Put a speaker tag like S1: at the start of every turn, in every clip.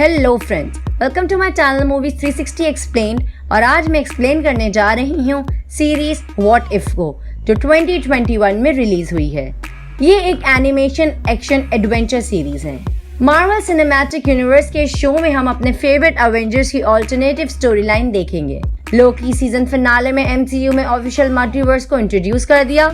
S1: Hello friends, welcome to my channel movies 360 explained. और आज मैं एक्सप्लेन करने जा रही हूँ सीरीज व्हाट इफ को, जो 2021 में रिलीज हुई है। ये एक एनिमेशन एक्शन एडवेंचर सीरीज है। मार्वल सिनेमैटिक यूनिवर्स के शो में हम अपने फेवरेट अवेंजर्स की ऑल्टरनेटिव स्टोरी लाइन देखेंगे। लोकी सीजन फिनाले में MCU में ऑफिशियल मल्टीवर्स को इंट्रोड्यूस कर दिया।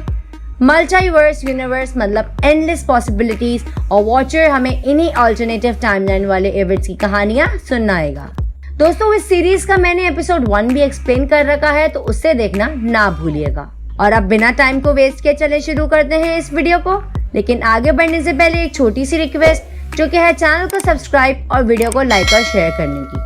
S1: मल्टीवर्स यूनिवर्स मतलब एंडलेस पॉसिबिलिटीज, और वॉचर हमें इन्हीं ऑल्टरनेटिव टाइमलाइन वाले इवेंट्स की कहानियां सुनाएगा। दोस्तों, इस सीरीज का मैंने एपिसोड 1 भी एक्सप्लेन कर रखा है, तो उससे देखना ना भूलिएगा। और अब बिना टाइम को वेस्ट किए चले शुरू करते हैं इस वीडियो को। लेकिन आगे बढ़ने से पहले एक छोटी सी रिक्वेस्ट, जो कि है चैनल को सब्सक्राइब और वीडियो को लाइक और शेयर करने की।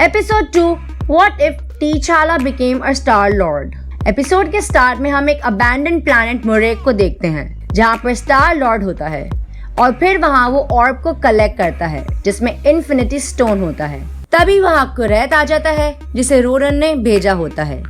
S1: Episode 2 what if T'Challa became a star lord. Episode के स्टार्ट में हम एक अबैंडन प्लैनेट मोरेक को देखते हैं, जहां पर स्टार लॉर्ड होता है और फिर वहां वो ऑर्ब को कलेक्ट करता है जिसमें इन्फिनिटी स्टोन होता है। तभी वहां कुरैत आ जाता है जिसे रोरन ने भेजा होता है,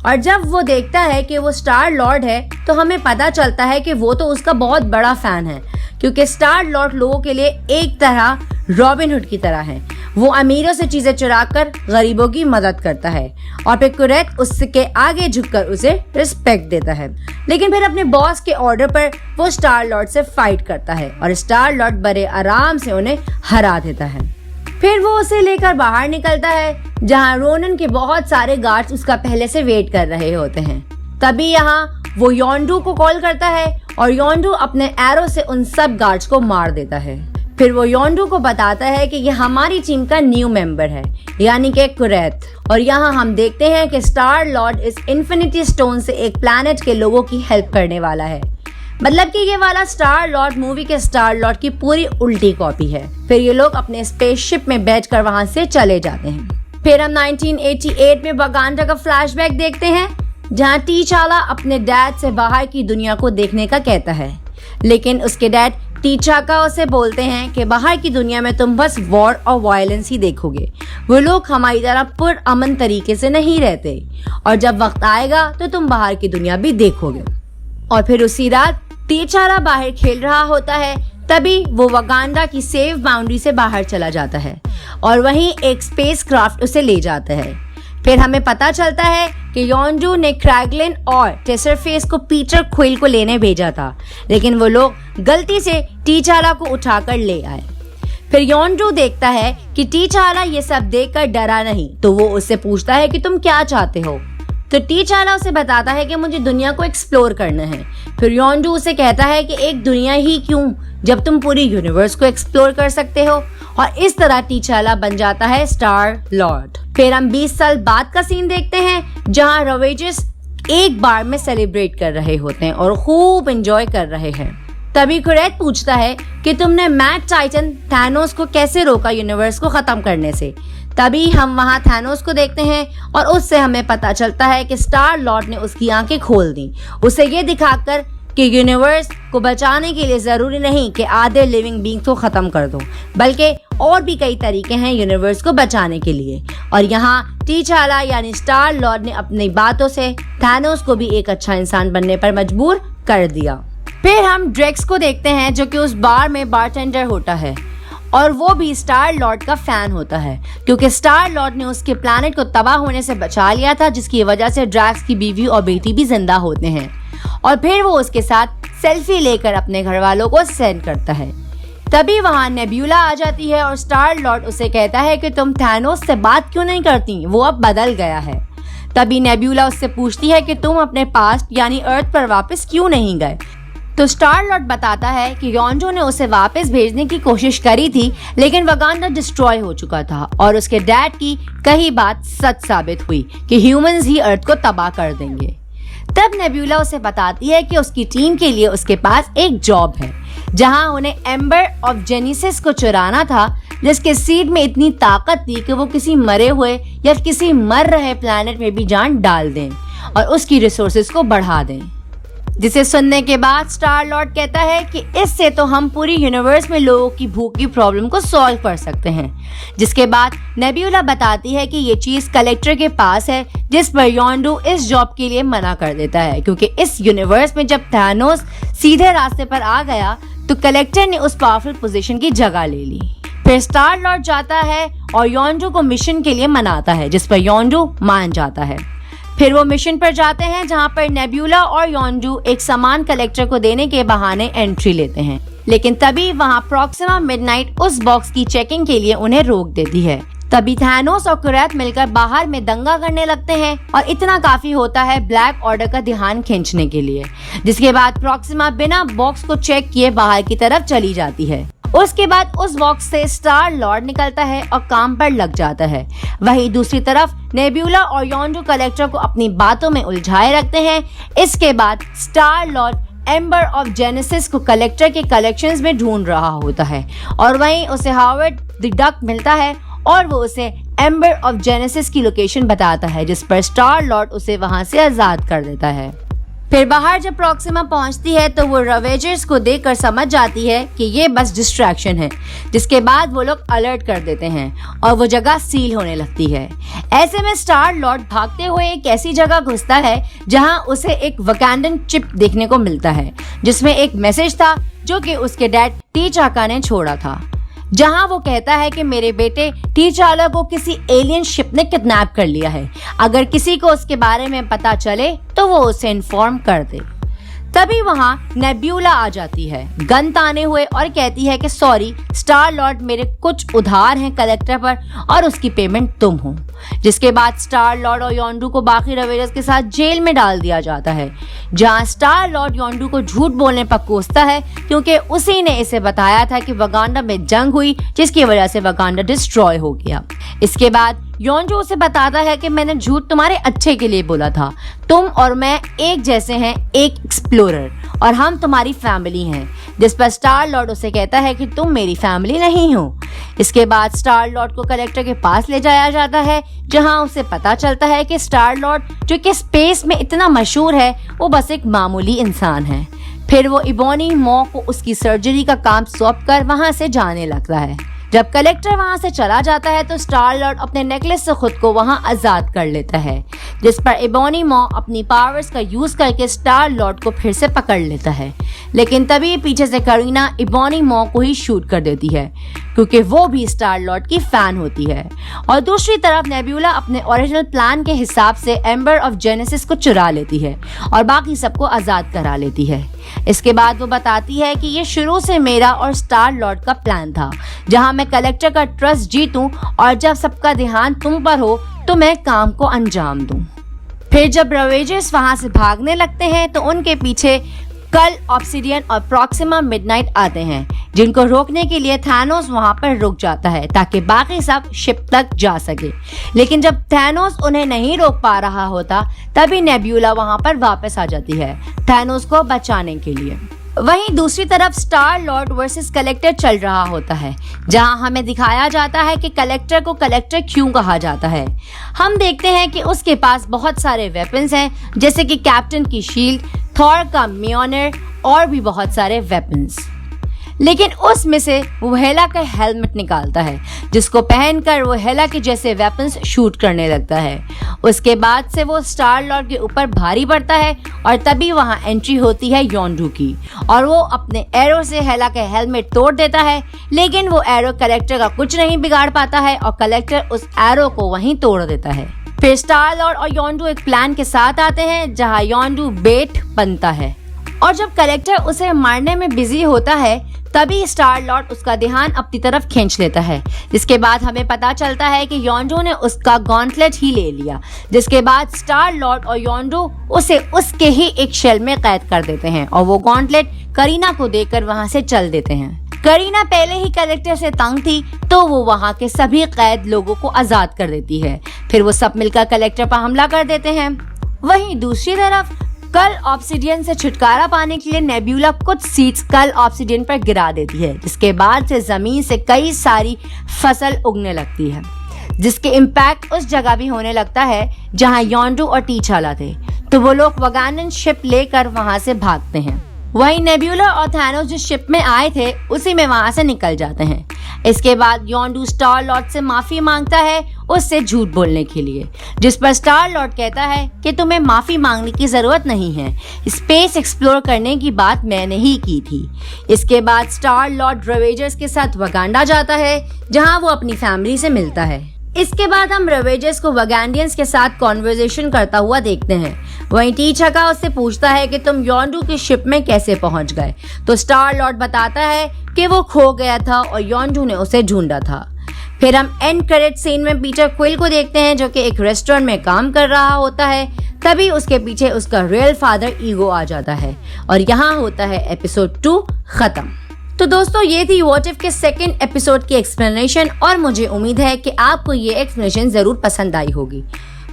S1: और जब वो देखता है कि वो स्टार लॉर्ड है तो हमें पता चलता है कि वो तो उसका बहुत बड़ा फैन है, क्योंकि स्टार लॉर्ड लोगों के लिए एक तरह रॉबिन हुड की तरह है। वो अमीरों से चीजें चुराकर गरीबों की मदद करता है और फिर कुरैत उसके आगे झुककर उसे रिस्पेक्ट देता है। लेकिन फिर अपने बॉस के ऑर्डर पर वो स्टार लॉर्ड से फाइट करता है और स्टार लॉर्ड बड़े आराम से उन्हें हरा देता है। फिर वो उसे लेकर बाहर निकलता है, जहां रोनन के बहुत सारे गार्ड्स उसका पहले से वेट कर रहे होते हैं। तभी यहाँ वो योंडू को कॉल करता है और योंडू अपने एरो से उन सब गार्ड्स को मार देता है। फिर वो योंडू को बताता है कि ये हमारी टीम का न्यू मेंबर है, यानी कि कुरैत। और यहाँ हम देखते हैं कि स्टार लॉर्ड इस इन्फिनिटी स्टोन से एक प्लैनेट के लोगों की हेल्प करने वाला है। मतलब कि ये वाला स्टार लॉर्ड मूवी के स्टार लॉर्ड की पूरी उल्टी कॉपी है। फिर ये लोग अपने स्पेसशिप में बैठकर वहां से चले जाते हैं। फिर हम 1988 में वाकांडा का फ्लैशबैक देखते हैं, जहां टीचाला अपने डैड से बाहर की दुनिया को देखने का कहता है, लेकिन उसके डैड टीचाका उसे बोलते हैं कि बाहर की दुनिया में तुम बस वॉर और वायलेंस ही देखोगे। वो लोग हमारी तरह पुरअमन तरीके से नहीं रहते, और जब वक्त आएगा तो तुम बाहर की दुनिया भी देखोगे। और फिर उसी रात टीचाला बाहर खेल रहा होता है, तभी वो वाकांडा की सेफ बाउंड्री से बाहर चला जाता है और वहीं एक स्पेस क्राफ्ट उसे ले जाता है। फिर हमें पता चलता है कि योंडू ने क्रैगलिन और टेसरफेस को पीटर क्विल को लेने भेजा था, लेकिन वो लोग गलती से टीचाला को उठाकर ले आए। फिर योंडू देखता है कि टीचाला ये सब देखकर डरा नहीं, तो वो उससे पूछता है कि तुम क्या चाहते हो। तो टीचाला उसे बताता है कि मुझे दुनिया को एक्सप्लोर करना है। फिर योंडू उसे कहता है कि एक दुनिया ही क्यों, जब तुम पूरी यूनिवर्स को एक्सप्लोर कर सकते हो। और इस तरह टीचाला बन जाता है स्टार लॉर्ड। फिर हम 20 साल बाद का सीन देखते हैं, जहां रवेजर्स एक बार में सेलिब्रेट कर रहे होते हैं और खूब एंजॉय कर रहे हैं। तभी कुरैत पूछता है कि तुमने मैड टाइटन थैनोस को कैसे रोका यूनिवर्स को खत्म करने से। तभी हम वहां थैनोस को देखते हैं और उससे हमें पता चलता है कि स्टार लॉर्ड ने उसकी आंखें खोल दी, उसे ये दिखाकर कि यूनिवर्स को बचाने के लिए जरूरी नहीं कि आधे लिविंग बीइंग्स को खत्म कर दो, बल्कि और भी कई तरीके हैं यूनिवर्स को बचाने के लिए। और यहाँ टीचाला यानी स्टार लॉर्ड ने अपनी बातों से थैनोस को भी एक अच्छा इंसान बनने पर मजबूर कर दिया। फिर हम ड्रेक्स को देखते हैं, जो कि उस बार में बारटेंडर होता है, और वो भी स्टार लॉर्ड का फैन होता है, क्योंकि स्टार लॉर्ड ने उसके प्लैनेट को तबाह होने से बचा लिया था, जिसकी वजह से ड्रैक्स की बीवी और बेटी भी जिंदा होते हैं। और फिर वो उसके साथ सेल्फी लेकर अपने घर वालों को सेंड करता है। तभी वहां नेब्यूला आ जाती है और स्टार लॉर्ड उसे कहता है कि तुम थैनोस से बात क्यों नहीं करती, वो अब बदल गया है। तभी नेब्यूला उससे पूछती है कि तुम अपने पास्ट यानी अर्थ पर वापस क्यों नहीं गए। तो स्टार लॉर्ड बताता है कि योंडू ने उसे वापस भेजने की कोशिश करी थी, लेकिन वाकांडा डिस्ट्रॉय हो चुका था और उसके डैड की कही बात सच साबित हुई कि ह्यूमंस ही अर्थ को तबाह कर देंगे। तब नेब्यूला उसे बताती है कि उसकी टीम के लिए उसके पास एक जॉब है, जहां उन्हें एम्बर ऑफ जेनेसिस को चुराना था, जिसके सीड में इतनी ताकत थी कि वो किसी मरे हुए या किसी मर रहे प्लैनेट में भी जान डाल दें और उसकी रिसोर्सेज को बढ़ा दें। जिसे सुनने के बाद स्टार लॉर्ड कहता है कि इससे तो हम पूरी यूनिवर्स में लोगों की भूख की प्रॉब्लम को सॉल्व कर सकते हैं। जिसके बाद नेब्यूला बताती है कि ये चीज कलेक्टर के पास है, जिस पर योंडू इस जॉब के लिए मना कर देता है, क्योंकि इस यूनिवर्स में जब थैनोस सीधे रास्ते पर आ गया तो कलेक्टर ने उस पावरफुल पोजीशन की जगह ले ली। फिर स्टार लॉर्ड जाता है और योंडू को मिशन के लिए मनाता है, जिस पर योंडू मान जाता है। फिर वो मिशन पर जाते हैं, जहां पर नेब्यूला और योंडू एक सामान कलेक्टर को देने के बहाने एंट्री लेते हैं, लेकिन तभी वहां प्रॉक्सिमा मिडनाइट उस बॉक्स की चेकिंग के लिए उन्हें रोक देती है। तभी थैनोस और कुरैथ मिलकर बाहर में दंगा करने लगते हैं और इतना काफी होता है ब्लैक ऑर्डर का ध्यान खींचने के लिए। जिसके बाद प्रॉक्सिमा बिना बॉक्स को चेक किए बाहर की तरफ चली जाती है। उसके बाद उस बॉक्स से स्टार लॉर्ड निकलता है और काम पर लग जाता है। वहीं दूसरी तरफ नेब्यूला और योंडू कलेक्टर को अपनी बातों में उलझाए रखते हैं। इसके बाद star Lord amber of genesis को कलेक्टर के कलेक्शंस में ढूंढ रहा होता है और वहीं उसे हावर्ड द डक मिलता है और वो उसे एम्बर ऑफ जेनेसिस की लोकेशन बताता है, जिस पर स्टार लॉर्ड उसे वहां से आजाद कर देता है। फिर बाहर जब प्रॉक्सिमा पहुंचती है तो वो रवेजर्स को देखकर समझ जाती है कि ये बस डिस्ट्रैक्शन है। जिसके बाद वो लोग अलर्ट कर देते हैं और वो जगह सील होने लगती है। ऐसे में स्टार लॉर्ड भागते हुए एक ऐसी जगह घुसता है जहां उसे एक वकांडन चिप देखने को मिलता है, जिसमें एक मैसेज था जो कि उसके डैड टीचाका ने छोड़ा था, जहां वो कहता है कि मेरे बेटे टीचाला को किसी एलियन शिप ने किडनैप कर लिया है। अगर किसी को उसके बारे में पता चले तो वो उसे इन्फॉर्म कर दे। तभी वहां नेब्यूला आ जाती है गन ताने हुए और कहती है कि सॉरी स्टार लॉर्ड, मेरे कुछ उधार हैं कलेक्टर पर और उसकी पेमेंट तुम हो। जिसके बाद स्टार लॉर्ड और योंडू को बाकी रवेजर्स के साथ जेल में डाल दिया जाता है, जहां स्टार लॉर्ड योंडू को झूठ बोलने पर कोसता है, क्योंकि उसी ने इसे बताया था कि वकांडा में जंग हुई जिसकी वजह से वकांडा डिस्ट्रॉय हो गया। इसके बाद योंडू उसे बताता है कि मैंने झूठ तुम्हारे अच्छे के लिए बोला था, तुम और मैं एक जैसे हैं, एक एक्सप्लोरर, और हम तुम्हारी फैमिली हैं। जिस पर स्टार लॉर्ड उसे कहता है कि तुम मेरी फैमिली नहीं हो। इसके बाद स्टार लॉर्ड को कलेक्टर के पास ले जाया जाता है, जहां उसे पता चलता है कि स्टार लॉर्ड जो कि स्पेस में इतना मशहूर है वो बस एक मामूली इंसान है। फिर वो इबोनी मॉ को उसकी सर्जरी का काम सौंप कर वहां से जाने लगता है। जब कलेक्टर वहां से चला जाता है तो स्टार लॉर्ड अपने नेकलेस से खुद को वहां आजाद कर लेता है, जिस पर इबोनी मॉ अपनी पावर्स का यूज करके स्टार लॉर्ड को फिर से पकड़ लेता है। लेकिन तभी पीछे से करीना इबोनी मॉ को ही शूट कर देती है, क्योंकि वो भी स्टार लॉर्ड की फैन होती है। और दूसरी तरफ नेब्यूला अपने ओरिजिनल प्लान के हिसाब से एम्बर ऑफ जेनेसिस को चुरा लेती है और बाकी सबको आजाद करा लेती है। इसके बाद वो बताती है कि ये शुरू से मेरा और स्टार लॉर्ड का प्लान था, जहां मैं कलेक्टर का ट्रस्ट जीतूं और जब सबका ध्यान तुम पर हो तो मैं काम को अंजाम दूं। फिर जब रवेजर्स वहां से भागने लगते हैं तो उनके पीछे कल, ऑब्सिडियन और प्रॉक्सिमा मिडनाइट आते हैं, जिनको रोकने के लिए थैनोस वहां पर रुक जाता है ताकि बाकी सब शिप तक जा सके। लेकिन जब थैनोस उन्हें नहीं रोक पा रहा होता तभी नेब्यूला वहां पर वापस आ जाती है थैनोस को बचाने के लिए। वहीं दूसरी तरफ स्टार लॉर्ड वर्सेस कलेक्टर चल रहा होता है, जहां हमें दिखाया जाता है कि कलेक्टर को कलेक्टर क्यों कहा जाता है। हम देखते हैं कि उसके पास बहुत सारे वेपन्स हैं, जैसे कि कैप्टन की शील्ड, थॉर का म्योनर और भी बहुत सारे वेपन्स। लेकिन उसमें से वो हेला का हेलमेट निकालता है, जिसको पहनकर वो हेला के जैसे वेपन्स शूट करने लगता है। उसके बाद से वो स्टार लॉर्ड के ऊपर भारी पड़ता है और तभी वहां एंट्री होती है योंडू की और वो अपने एरो से हेला का हेलमेट तोड़ देता है। लेकिन वो एरो कलेक्टर का कुछ नहीं बिगाड़ पाता है और कलेक्टर उस एरो को वहीं तोड़ देता है। फिर स्टार लॉर्ड और योंडू एक प्लान के साथ आते हैं, जहां योंडू बेट बनता है और जब कलेक्टर उसे मारने में बिजी होता है तभी स्टार लॉर्ड उसका ध्यान अपनी तरफ खींच लेता है। जिसके बाद हमें पता चलता है कि योंडू ने उसका गॉन्टलेट ही ले लिया। जिसके बाद स्टार लॉर्ड और योंडू उसे उसके ही एक शेल में कैद कर देते हैं और वो गॉन्टलेट करीना को देकर वहां से चल देते हैं। करीना पहले ही कलेक्टर से तंग थी तो वो वहां के सभी कैद लोगों को आजाद कर देती है। फिर वो सब मिलकर कलेक्टर पर हमला कर देते हैं। वहीं दूसरी तरफ कल ऑब्सिडियन से छुटकारा पाने के लिए नेब्यूला कुछ सीड्स कल ऑब्सिडियन पर गिरा देती है, जिसके बाद से जमीन से कई सारी फसल उगने लगती है। जिसके इम्पैक्ट उस जगह भी होने लगता है जहां योंडू और टीचाला थे। तो वो लोग वगांडन शिप लेकर वहां से भागते हैं। वहीं नेब्यूला और थैनोस जिस शिप में आए थे उसी में वहां से निकल जाते हैं। इसके बाद योंडू स्टार लॉर्ड से माफी मांगता है उससे झूठ बोलने के लिए, जिस पर स्टार लॉर्ड कहता है कि तुम्हें माफी मांगने की जरूरत नहीं है, स्पेस एक्सप्लोर करने की बात मैंने ही की थी। इसके बाद स्टार लॉर्ड रेवेजर्स के साथ वगांडा जाता है जहां वो अपनी फैमिली से मिलता है। इसके बाद हम रेवेजर्स को वगांडियंस के साथ कॉन्वर्सेशन करता हुआ देखते हैं। वहीं टीचाका उससे पूछता है कि तुम योंडू की शिप में कैसे पहुंच गए, तो स्टार लॉर्ड बताता है कि वो खो गया था और योंडू ने उसे ढूंढा था। फिर हम एंड क्रेडिट सीन में पीटर क्विल को देखते हैं जो कि एक रेस्टोरेंट में काम कर रहा होता है। तभी उसके पीछे उसका रियल फादर ईगो आ जाता है और यहाँ होता है एपिसोड 2 खत्म। तो दोस्तों ये थी व्हाट इफ के सेकंड एपिसोड की एक्सप्लेनेशन और मुझे उम्मीद है कि आपको ये एक्सप्लेनेशन जरूर पसंद आई होगी।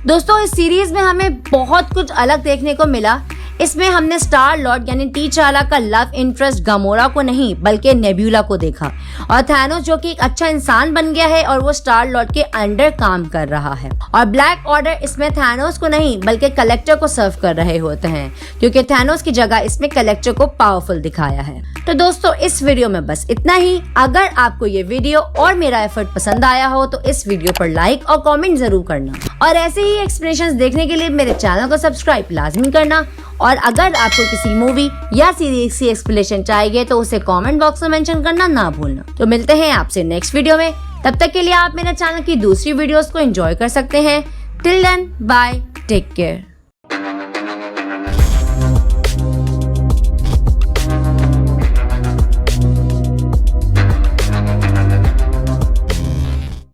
S1: दोस्तों इस सीरीज में हमें बहुत कुछ अलग देखने को मिला। इसमें हमने स्टार लॉर्ड यानी टीचाला का लव इंटरेस्ट गमोरा को नहीं बल्कि नेब्यूला को देखा, और थैनोस जो कि एक अच्छा इंसान बन गया है और वो स्टार लॉर्ड के अंडर काम कर रहा है, और ब्लैक ऑर्डर इसमें थैनोस को नहीं बल्कि कलेक्टर को सर्व कर रहे होते हैं क्योंकि थैनोस की जगह इसमें कलेक्टर को पावरफुल दिखाया है। तो दोस्तों इस वीडियो में बस इतना ही। अगर आपको ये वीडियो और मेरा एफर्ट पसंद आया हो तो इस वीडियो पर लाइक और कमेंट जरूर करना, और ऐसे ही एक्सप्लेनेशंस देखने के लिए मेरे चैनल को सब्सक्राइब लाजमी करना। और अगर आपको किसी मूवी या सीरीज की एक्सप्लेनेशन चाहिए तो उसे कमेंट बॉक्स में मेंशन करना ना भूलना। तो मिलते हैं आपसे नेक्स्ट वीडियो में, तब तक के लिए आप मेरे चैनल की दूसरी वीडियोस को एंजॉय कर सकते हैं। Till then bye, take care.